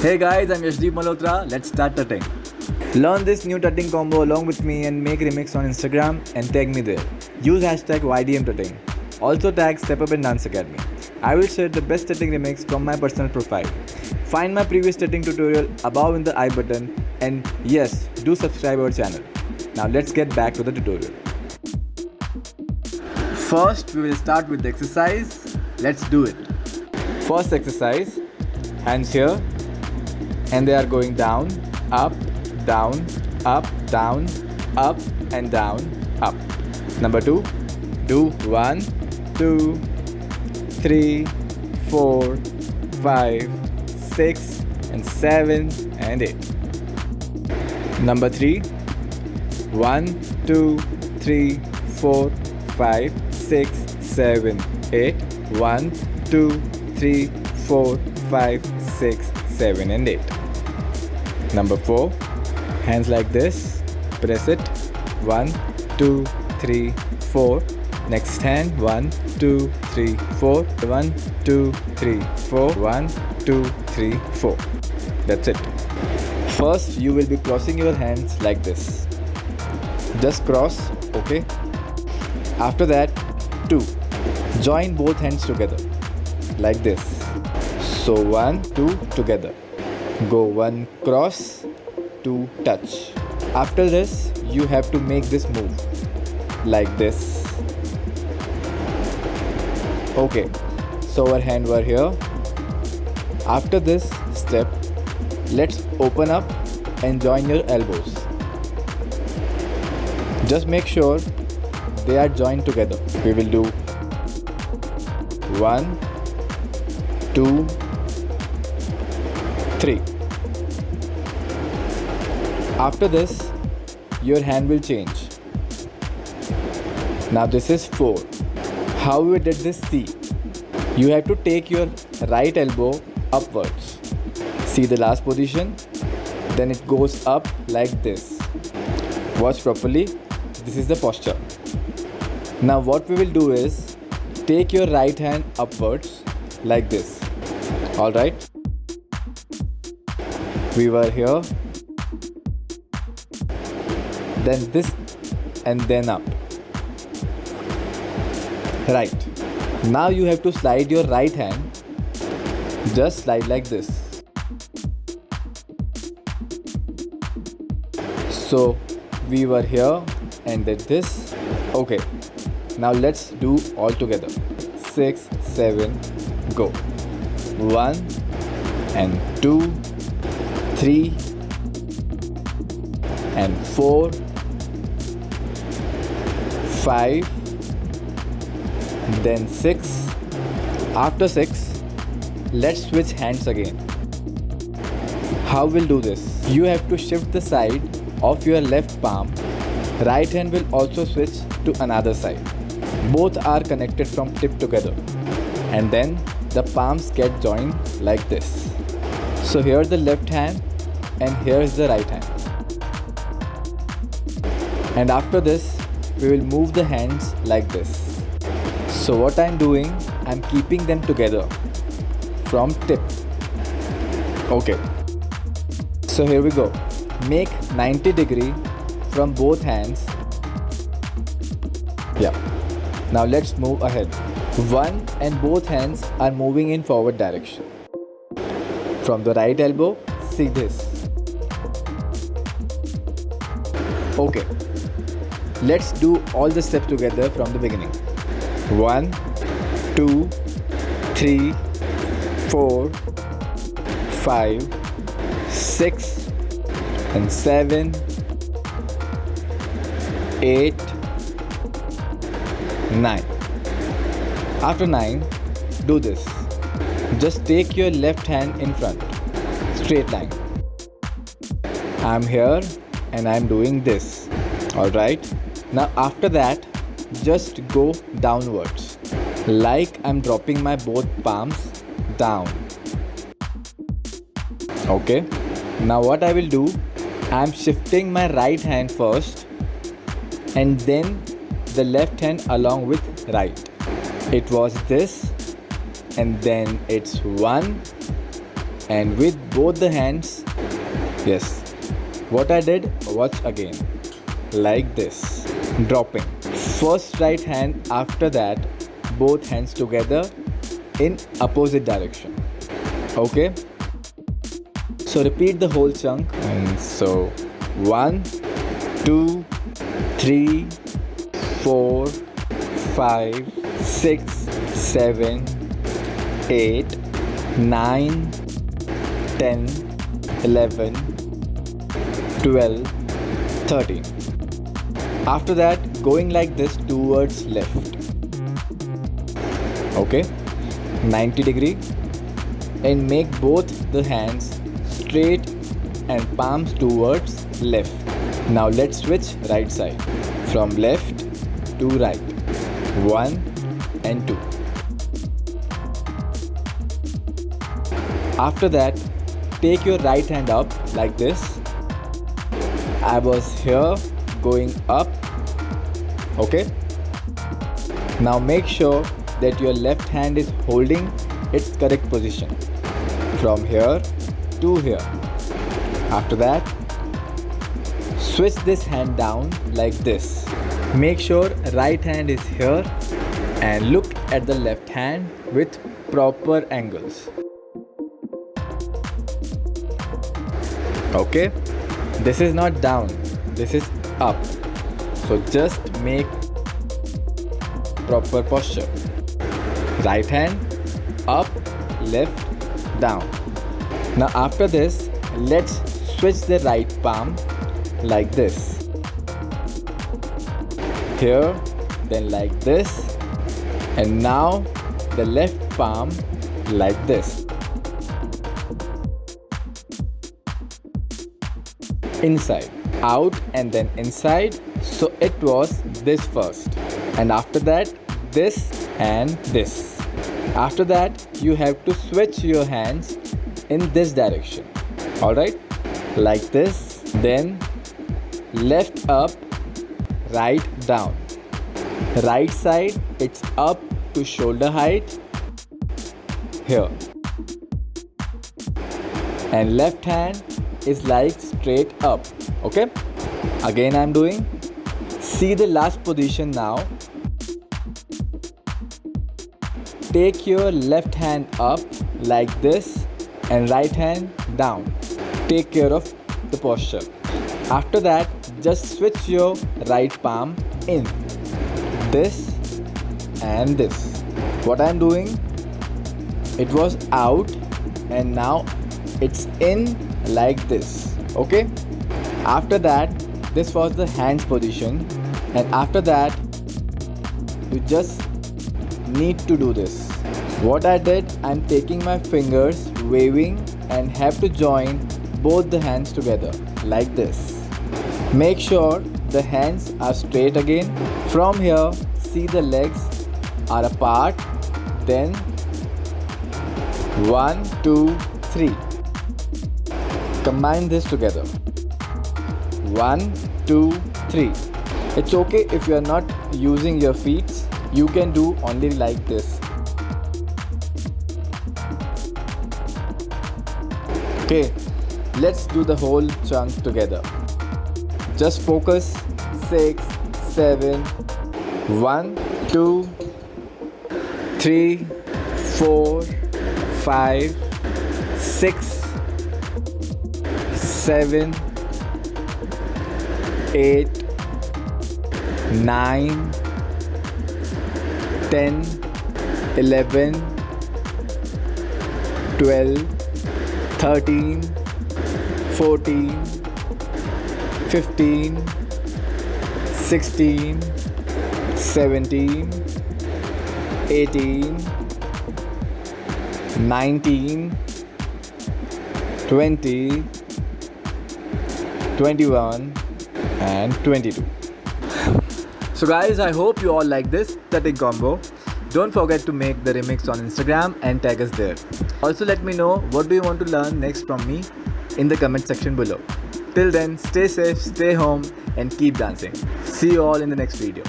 Hey guys, I'm Yashdeep Malhotra. Let's start tutting. Learn this new tutting combo along with me and make remix on Instagram and tag me there. Use hashtag YDMTutting. Also tag Step Up and Dance Academy. I will share the best tutting remix from my personal profile. Find my previous tutting tutorial above in the I button and yes, do subscribe our channel. Now let's get back to the tutorial. First, we will start with the exercise. Let's do it. First exercise, hands here and they are going down, up, down, up, down, up and down, up. Number 2, do 1, 2, 3, 4, 5, 6 and 7 and 8. Number 3, 1, 2, 3, 4, 5, 6, 7, 8. 1, 2, 3, 4, 5, 6, 7 and 8. Number 4, hands like this, press it, 1, 2, 3, 4. Next hand, 1, 2, 3, 4, 1, 2, 3, 4, 1, 2, 3, 4. That's it. First, you will be crossing your hands like this. Just cross, okay? After that, 2. Join both hands together, like this. So 1, 2, together. Go 1 cross, 2 touch. After this, you have to make this move like this. Okay, so our hand were here. After this step, let's open up and join your elbows. Just make sure they are joined together. We will do 1, 2, 3. After this, your hand will change. Now this is 4. How we did this? See, you have to take your right elbow upwards. See the last position? Then it goes up like this. Watch properly. This is the posture. Now what we will do is take your right hand upwards like this. Alright? We were here, then this and then up. Right. Now you have to slide your right hand. Just slide like this. So we were here and did this. Okay. Now let's do all together. 6, 7, go. 1 and 2, 3 and 4, 5, then 6. After 6, let's switch hands again. How we'll do this? You have to shift the side of your left palm. Right hand will also switch to another side. Both are connected from tip together. And then the palms get joined like this. So here's the left hand and here's the right hand. And after this, we will move the hands like this. So what I'm doing, I'm keeping them together from tip. Okay. So here we go. Make 90 degree from both hands. Yeah. Now let's move ahead. 1 and both hands are moving in forward direction. From the right elbow, see this. Okay. Let's do all the steps together from the beginning. 1, 2, 3, 4, 5, 6 and 7, 8, 9. After 9, do this. Just take your left hand in front, straight line. I'm here and I'm doing this. Alright. Now after that, just go downwards. Like I'm dropping my both palms down. Okay. Now what I will do, I'm shifting my right hand first and then the left hand along with right. It was this and then it's 1 and with both the hands, yes, what I did, watch again, like this, dropping. First right hand, after that, both hands together in opposite direction. Okay? So repeat the whole chunk. And so 1, 2, 3, 4, 5, 6, 7, 8, 9, 10, 11, 12, 13. After that, going like this towards left. Okay? 90 degree. And make both the hands straight and palms towards left. Now let's switch right side. From left to right. 1 and 2. After that, take your right hand up like this. I was here going up. Okay? Now make sure that your left hand is holding its correct position. From here to here. After that, switch this hand down like this. Make sure right hand is here and look at the left hand with proper angles. Okay? This is not down, this is up. So just make proper posture. Right hand, up, left, down. Now after this, let's switch the right palm like this. Here, then like this. And now the left palm like this. Inside, out and then inside. So it was this first. And after that, this and this. After that, you have to switch your hands in this direction. Alright? Like this. Then left up, right down. Right side, it's up to shoulder height. Here. And left hand is like straight up. Okay? Again I'm doing. See the last position now. Take your left hand up like this and right hand down. Take care of the posture. After that, just switch your right palm in. This and this. What I'm doing, it was out and now it's in like this. Okay? After that, this was the hands position, and after that, you just need to do this. What I did, I'm taking my fingers, waving, and have to join both the hands together like this. Make sure the hands are straight again. From here, see the legs are apart. Then 1, 2, 3. Combine this together. 1, 2, 3. It's okay if you are not using your feet. You can do only like this. Okay, let's do the whole chunk together. Just focus. 6, 7, 1, 2, 3, 4, 5, 6, 7, 8, 9, 10, 11, 12, 13, 14, 15, 16, 17, 18, 19, 20, 21 and 22. So guys, I hope you all like this static combo. Don't forget to make the remix on Instagram and tag us there. Also let me know what do you want to learn next from me in the comment section below. Till then, stay safe, stay home and keep dancing. See you all in the next video.